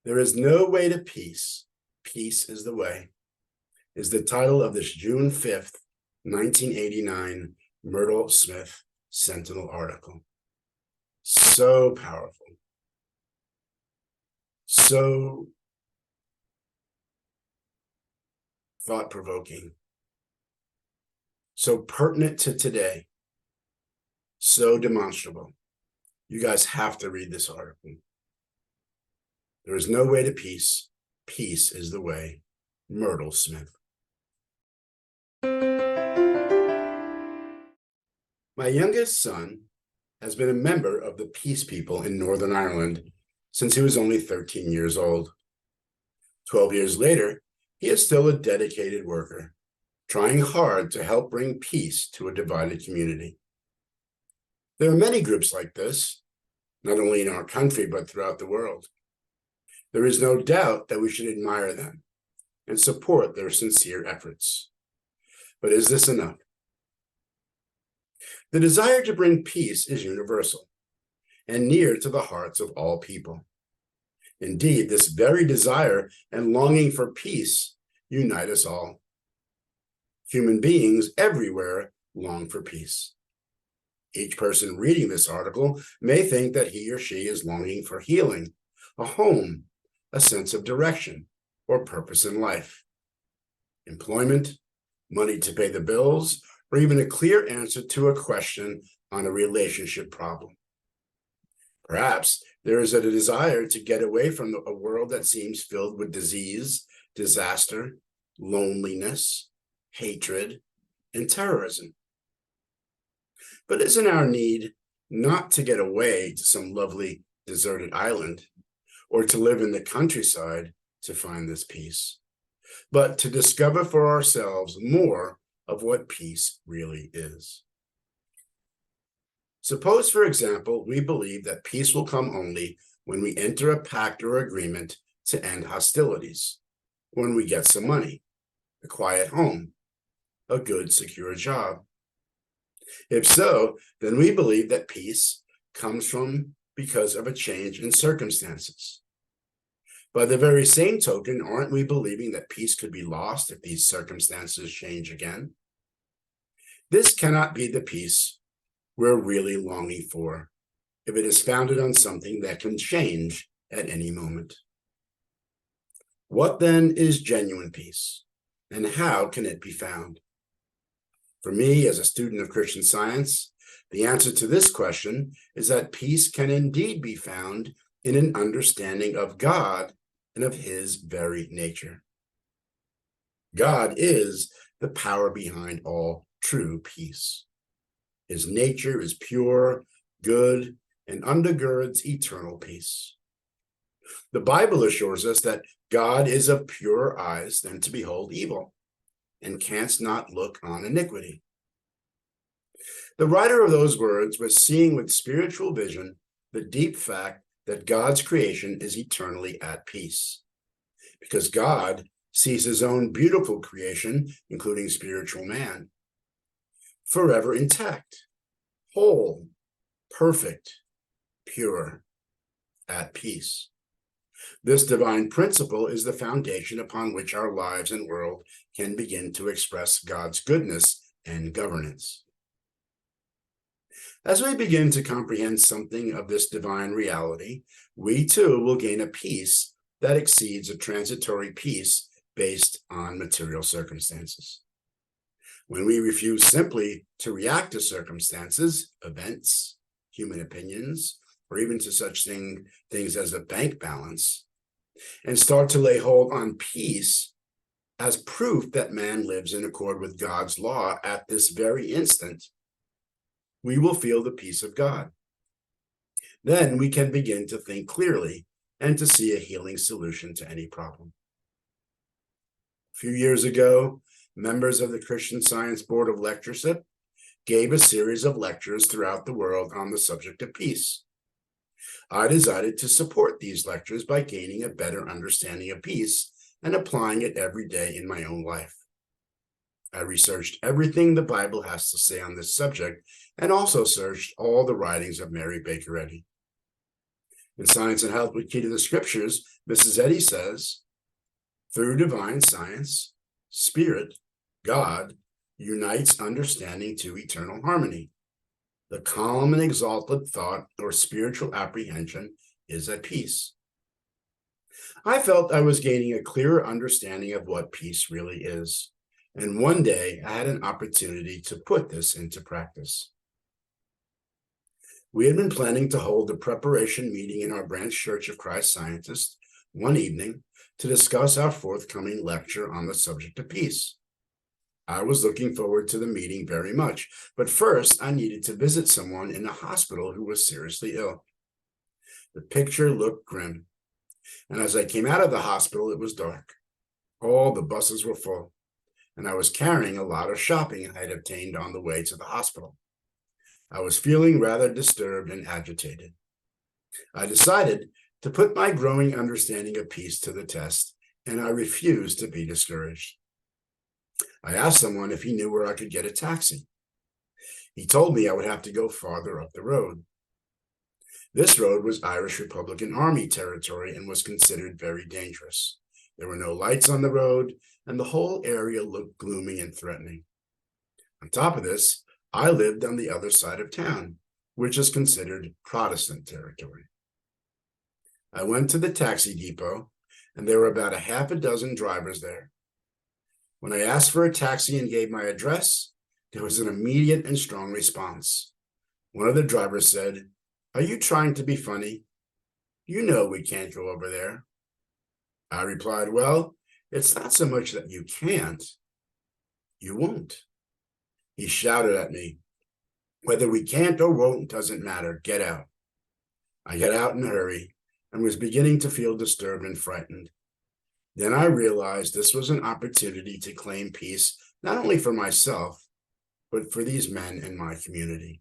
There is no way to peace. Peace is the way, is the title of this June 5th, 1989 Myrtle Smyth Sentinel article. So powerful. So thought-provoking. So pertinent to today. So demonstrable. You guys have to read this article. There is no way to peace. Peace is the way. Myrtle Smyth. My youngest son has been a member of the Peace People in Northern Ireland since he was only 13 years old. 12 years later, he is still a dedicated worker, trying hard to help bring peace to a divided community. There are many groups like this, not only in our country, but throughout the world. There is no doubt that we should admire them and support their sincere efforts. But is this enough? The desire to bring peace is universal and near to the hearts of all people. Indeed, this very desire and longing for peace unite us all. Human beings everywhere long for peace. Each person reading this article may think that he or she is longing for healing, a home, a sense of direction, or purpose in life. Employment, money to pay the bills, or even a clear answer to a question on a relationship problem. Perhaps there is a desire to get away from a world that seems filled with disease, disaster, loneliness, hatred, and terrorism. But isn't our need not to get away to some lovely deserted island or to live in the countryside to find this peace, but to discover for ourselves more of what peace really is? Suppose, for example, we believe that peace will come only when we enter a pact or agreement to end hostilities, when we get some money, a quiet home, a good, secure job. If so, then we believe that peace comes from because of a change in circumstances. By the very same token, aren't we believing that peace could be lost if these circumstances change again? This cannot be the peace we're really longing for if it is founded on something that can change at any moment. What then is genuine peace, and how can it be found? For me, as a student of Christian Science, the answer to this question is that peace can indeed be found in an understanding of God and of his very nature. God is the power behind all true peace. His nature is pure, good, and undergirds eternal peace. The Bible assures us that God is of purer eyes than to behold evil, and canst not look on iniquity. The writer of those words was seeing with spiritual vision the deep fact that God's creation is eternally at peace, because God sees his own beautiful creation, including spiritual man, forever intact, whole, perfect, pure, at peace. This divine principle is the foundation upon which our lives and world can begin to express God's goodness and governance. As we begin to comprehend something of this divine reality, we too will gain a peace that exceeds a transitory peace based on material circumstances. When we refuse simply to react to circumstances, events, human opinions, or even to such things as a bank balance, and start to lay hold on peace as proof that man lives in accord with God's law at this very instant, we will feel the peace of God. Then we can begin to think clearly and to see a healing solution to any problem. A few years ago, members of the Christian Science Board of Lectureship gave a series of lectures throughout the world on the subject of peace. I decided to support these lectures by gaining a better understanding of peace and applying it every day in my own life. I researched everything the Bible has to say on this subject and also searched all the writings of Mary Baker Eddy. In Science and Health with Key to the Scriptures, Mrs. Eddy says, through divine science, spirit, God, unites understanding to eternal harmony. The calm and exalted thought or spiritual apprehension is at peace. I felt I was gaining a clearer understanding of what peace really is. And one day I had an opportunity to put this into practice. We had been planning to hold a preparation meeting in our branch Church of Christ Scientists one evening to discuss our forthcoming lecture on the subject of peace. I was looking forward to the meeting very much, but first I needed to visit someone in the hospital who was seriously ill. The picture looked grim, and as I came out of the hospital, it was dark. All the buses were full, and I was carrying a lot of shopping I had obtained on the way to the hospital. I was feeling rather disturbed and agitated. I decided to put my growing understanding of peace to the test, and I refused to be discouraged. I asked someone if he knew where I could get a taxi. He told me I would have to go farther up the road. This road was Irish Republican Army territory and was considered very dangerous. There were no lights on the road, and the whole area looked gloomy and threatening. On top of this, I lived on the other side of town, which is considered Protestant territory. I went to the taxi depot, and there were about a half a dozen drivers there. When I asked for a taxi and gave my address, there was an immediate and strong response. One of the drivers said, "Are you trying to be funny? You know we can't go over there." I replied, "Well, it's not so much that you can't, you won't." He shouted at me, "Whether we can't or won't doesn't matter, get out." I got out in a hurry and was beginning to feel disturbed and frightened. Then I realized this was an opportunity to claim peace, not only for myself, but for these men in my community.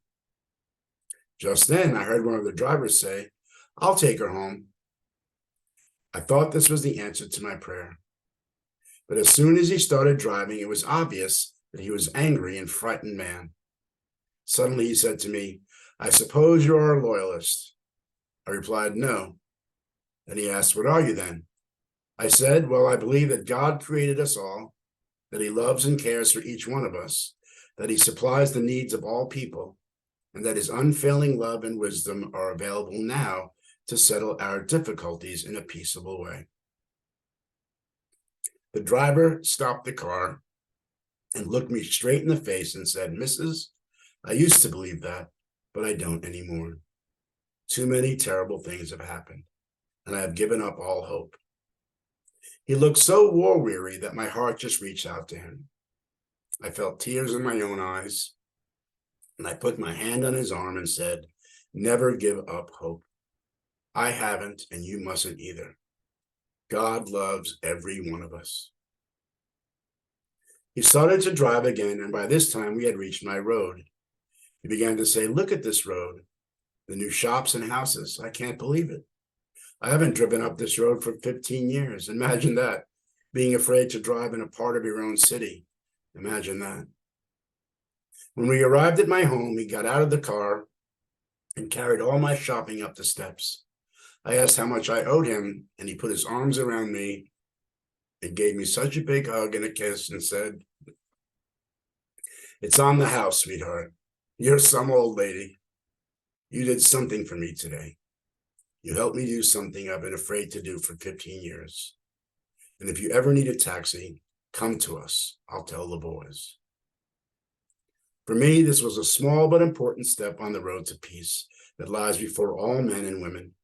Just then, I heard one of the drivers say, "I'll take her home." I thought this was the answer to my prayer. But as soon as he started driving, it was obvious that he was an angry and frightened man. Suddenly he said to me, "I suppose you are a loyalist." I replied, "No." Then he asked, "What are you then?" I said, "Well, I believe that God created us all, that he loves and cares for each one of us, that he supplies the needs of all people, and that his unfailing love and wisdom are available now to settle our difficulties in a peaceable way." The driver stopped the car and looked me straight in the face and said, "Mrs., I used to believe that, but I don't anymore. Too many terrible things have happened, and I have given up all hope." He looked so war-weary that my heart just reached out to him. I felt tears in my own eyes, and I put my hand on his arm and said, "Never give up hope. I haven't, and you mustn't either. God loves every one of us." He started to drive again, and by this time we had reached my road. He began to say, "Look at this road, the new shops and houses. I can't believe it. I haven't driven up this road for 15 years. Imagine that, being afraid to drive in a part of your own city. Imagine that." When we arrived at my home, he got out of the car and carried all my shopping up the steps. I asked how much I owed him, and he put his arms around me and gave me such a big hug and a kiss and said, "It's on the house, sweetheart. You're some old lady. You did something for me today. You helped me do something I've been afraid to do for 15 years. And if you ever need a taxi, come to us. I'll tell the boys." For me, this was a small but important step on the road to peace that lies before all men and women.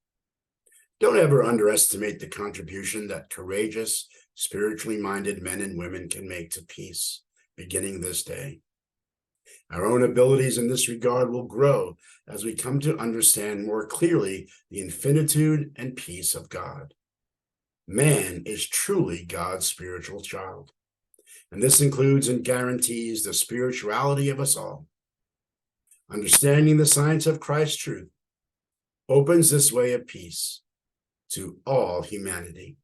Don't ever underestimate the contribution that courageous, spiritually minded men and women can make to peace, beginning this day. Our own abilities in this regard will grow as we come to understand more clearly the infinitude and peace of God. Man is truly God's spiritual child, and this includes and guarantees the spirituality of us all. Understanding the science of Christ's truth opens this way of peace to all humanity.